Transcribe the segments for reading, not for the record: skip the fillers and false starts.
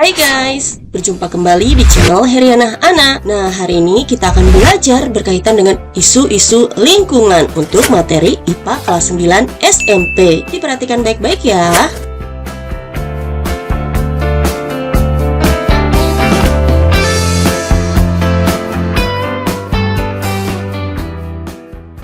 Hai guys, berjumpa kembali di channel Heriana Ana. Nah, hari ini kita akan belajar berkaitan dengan isu-isu lingkungan untuk materi IPA kelas 9 SMP. Diperhatikan baik-baik ya.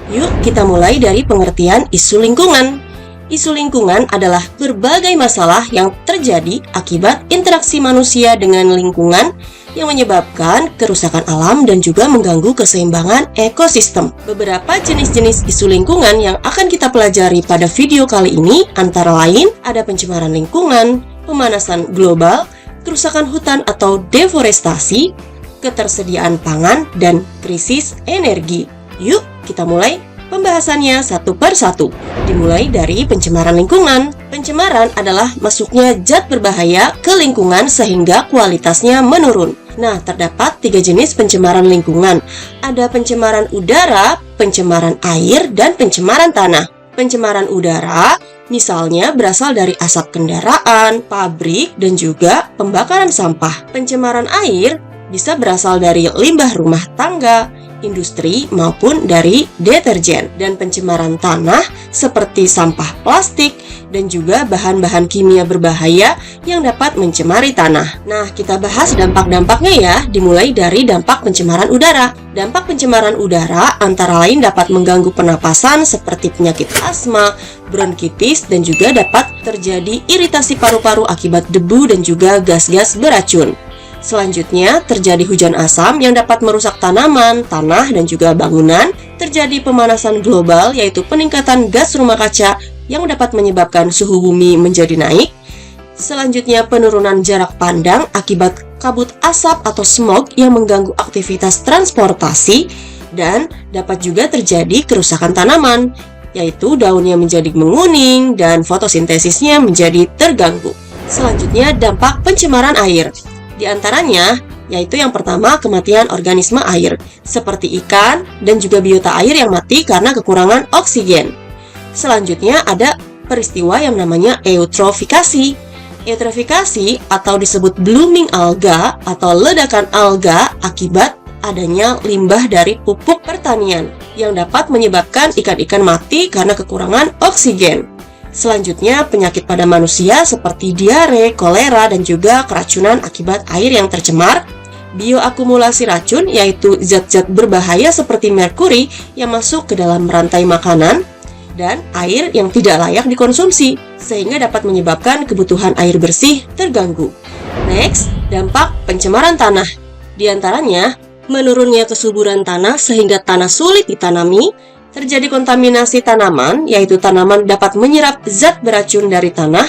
Yuk, kita mulai dari pengertian isu lingkungan. Isu lingkungan adalah berbagai masalah yang terjadi akibat interaksi manusia dengan lingkungan yang menyebabkan kerusakan alam dan juga mengganggu keseimbangan ekosistem. Beberapa jenis-jenis isu lingkungan yang akan kita pelajari pada video kali ini antara lain ada pencemaran lingkungan, pemanasan global, kerusakan hutan atau deforestasi, ketersediaan pangan, dan krisis energi. Yuk, kita mulai pembahasannya satu per satu. Dimulai dari pencemaran lingkungan. Pencemaran adalah masuknya zat berbahaya ke lingkungan sehingga kualitasnya menurun. Nah, terdapat 3 jenis pencemaran lingkungan. Ada pencemaran udara, pencemaran air, dan pencemaran tanah. Pencemaran udara misalnya berasal dari asap kendaraan, pabrik, dan juga pembakaran sampah. Pencemaran air bisa berasal dari limbah rumah tangga, industri maupun dari deterjen. Dan pencemaran tanah seperti sampah plastik dan juga bahan-bahan kimia berbahaya yang dapat mencemari tanah. Nah, kita bahas dampak-dampaknya ya, dimulai dari dampak pencemaran udara. Dampak pencemaran udara antara lain dapat mengganggu pernapasan seperti penyakit asma, bronkitis, dan juga dapat terjadi iritasi paru-paru akibat debu dan juga gas-gas beracun. Selanjutnya, terjadi hujan asam yang dapat merusak tanaman, tanah, dan juga bangunan. Terjadi pemanasan global, yaitu peningkatan gas rumah kaca yang dapat menyebabkan suhu bumi menjadi naik. Selanjutnya, penurunan jarak pandang akibat kabut asap atau smog yang mengganggu aktivitas transportasi. Dan dapat juga terjadi kerusakan tanaman, yaitu daunnya menjadi menguning dan fotosintesisnya menjadi terganggu. Selanjutnya, dampak pencemaran air. Di antaranya, yaitu yang pertama kematian organisme air, seperti ikan dan juga biota air yang mati karena kekurangan oksigen. Selanjutnya ada peristiwa yang namanya eutrofikasi. Eutrofikasi atau disebut blooming alga atau ledakan alga akibat adanya limbah dari pupuk pertanian yang dapat menyebabkan ikan-ikan mati karena kekurangan oksigen. Selanjutnya, penyakit pada manusia seperti diare, kolera, dan juga keracunan akibat air yang tercemar. Bioakumulasi racun, yaitu zat-zat berbahaya seperti merkuri yang masuk ke dalam rantai makanan. Dan air yang tidak layak dikonsumsi, sehingga dapat menyebabkan kebutuhan air bersih terganggu. Next, dampak pencemaran tanah. Di antaranya, menurunnya kesuburan tanah sehingga tanah sulit ditanami. Terjadi kontaminasi tanaman, yaitu tanaman dapat menyerap zat beracun dari tanah.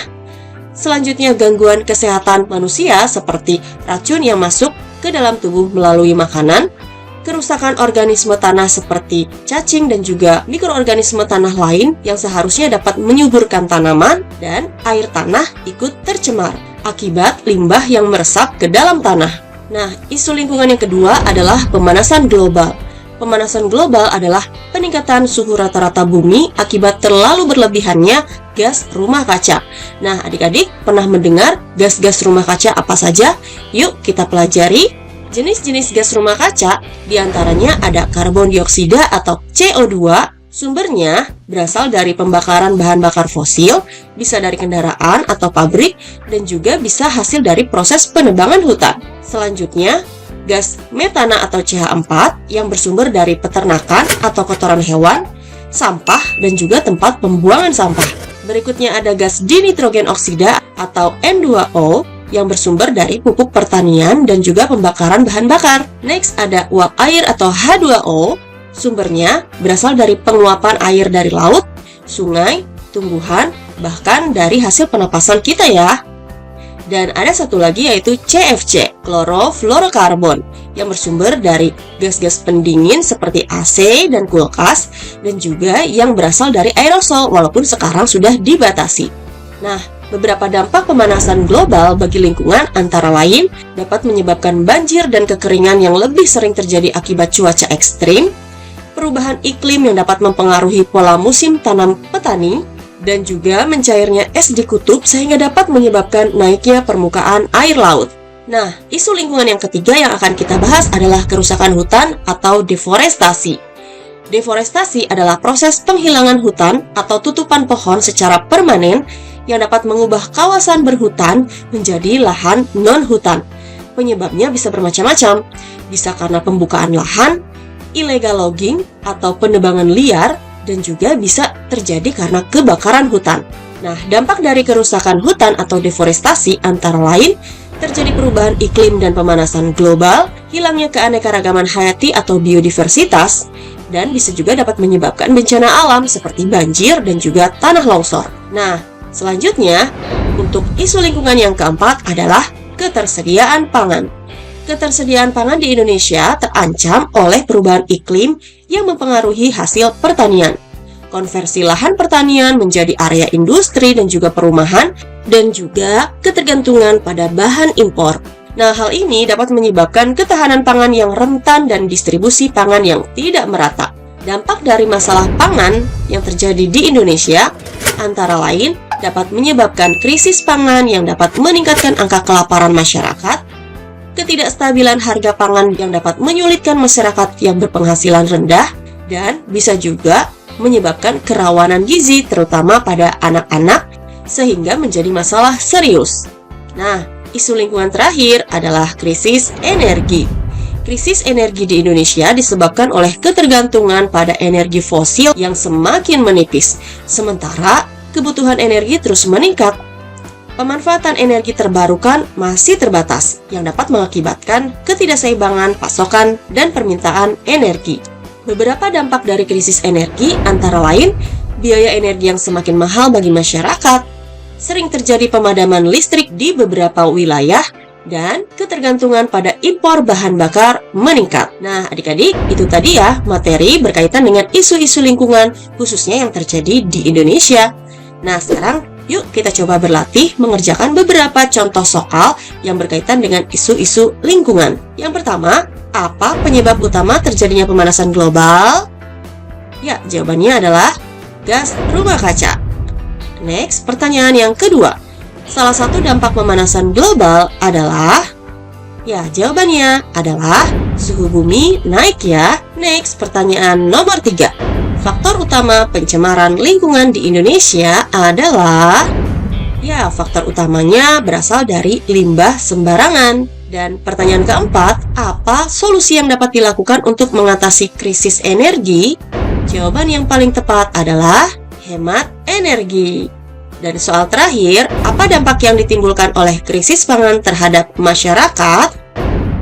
Selanjutnya, gangguan kesehatan manusia seperti racun yang masuk ke dalam tubuh melalui makanan. Kerusakan organisme tanah seperti cacing dan juga mikroorganisme tanah lain yang seharusnya dapat menyuburkan tanaman. Dan air tanah ikut tercemar akibat limbah yang meresap ke dalam tanah. Nah, isu lingkungan yang kedua adalah pemanasan global. Pemanasan global adalah peningkatan suhu rata-rata bumi akibat terlalu berlebihannya gas rumah kaca. Nah, adik-adik pernah mendengar gas-gas rumah kaca apa saja? Yuk kita pelajari. Jenis-jenis gas rumah kaca diantaranya ada karbon dioksida atau CO2. Sumbernya berasal dari pembakaran bahan bakar fosil, bisa dari kendaraan atau pabrik, dan juga bisa hasil dari proses penebangan hutan. Selanjutnya, gas metana atau CH4 yang bersumber dari peternakan atau kotoran hewan, sampah, dan juga tempat pembuangan sampah. Berikutnya ada gas dinitrogen oksida atau N2O yang bersumber dari pupuk pertanian dan juga pembakaran bahan bakar. Next ada uap air atau H2O, sumbernya berasal dari penguapan air dari laut, sungai, tumbuhan, bahkan dari hasil penapasan kita ya. Dan ada satu lagi yaitu CFC, klorofluorokarbon, yang bersumber dari gas-gas pendingin seperti AC dan kulkas, dan juga yang berasal dari aerosol walaupun sekarang sudah dibatasi. Nah, beberapa dampak pemanasan global bagi lingkungan antara lain dapat menyebabkan banjir dan kekeringan yang lebih sering terjadi akibat cuaca ekstrim, perubahan iklim yang dapat mempengaruhi pola musim tanam petani, dan juga mencairnya es di kutub sehingga dapat menyebabkan naiknya permukaan air laut. Nah, isu lingkungan yang ketiga yang akan kita bahas adalah kerusakan hutan atau deforestasi. Deforestasi adalah proses penghilangan hutan atau tutupan pohon secara permanen yang dapat mengubah kawasan berhutan menjadi lahan non-hutan. Penyebabnya bisa bermacam-macam, bisa karena pembukaan lahan, illegal logging atau penebangan liar, dan juga bisa terjadi karena kebakaran hutan. Nah, dampak dari kerusakan hutan atau deforestasi antara lain terjadi perubahan iklim dan pemanasan global, hilangnya keanekaragaman hayati atau biodiversitas, dan bisa juga dapat menyebabkan bencana alam seperti banjir dan juga tanah longsor. Nah, selanjutnya, untuk isu lingkungan yang keempat adalah ketersediaan pangan. Ketersediaan pangan di Indonesia terancam oleh perubahan iklim yang mempengaruhi hasil pertanian. Konversi lahan pertanian menjadi area industri dan juga perumahan, dan juga ketergantungan pada bahan impor. Nah, hal ini dapat menyebabkan ketahanan pangan yang rentan dan distribusi pangan yang tidak merata. Dampak dari masalah pangan yang terjadi di Indonesia antara lain dapat menyebabkan krisis pangan yang dapat meningkatkan angka kelaparan masyarakat, ketidakstabilan harga pangan yang dapat menyulitkan masyarakat yang berpenghasilan rendah, dan bisa juga menyebabkan kerawanan gizi terutama pada anak-anak sehingga menjadi masalah serius. Nah, isu lingkungan terakhir adalah krisis energi. Krisis energi di Indonesia disebabkan oleh ketergantungan pada energi fosil yang semakin menipis, sementara kebutuhan energi terus meningkat. Pemanfaatan energi terbarukan masih terbatas, yang dapat mengakibatkan ketidakseimbangan pasokan dan permintaan energi. Beberapa dampak dari krisis energi antara lain biaya energi yang semakin mahal bagi masyarakat, sering terjadi pemadaman listrik di beberapa wilayah, dan ketergantungan pada impor bahan bakar meningkat. Nah, adik-adik, itu tadi ya materi berkaitan dengan isu-isu lingkungan khususnya yang terjadi di Indonesia. Nah, sekarang yuk kita coba berlatih mengerjakan beberapa contoh soal yang berkaitan dengan isu-isu lingkungan. Yang pertama, apa penyebab utama terjadinya pemanasan global? Ya, jawabannya adalah gas rumah kaca. Next, pertanyaan yang kedua. Salah satu dampak pemanasan global adalah... Ya, jawabannya adalah suhu bumi naik ya. Next, pertanyaan nomor 3. Faktor utama pencemaran lingkungan di Indonesia adalah... Ya, faktor utamanya berasal dari limbah sembarangan. Dan pertanyaan keempat, apa solusi yang dapat dilakukan untuk mengatasi krisis energi? Jawaban yang paling tepat adalah hemat energi. Dan soal terakhir, apa dampak yang ditimbulkan oleh krisis pangan terhadap masyarakat?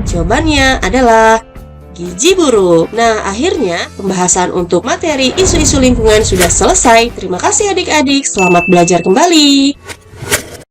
Jawabannya adalah gizi buruk. Nah, akhirnya pembahasan untuk materi isu-isu lingkungan sudah selesai. Terima kasih adik-adik, selamat belajar kembali.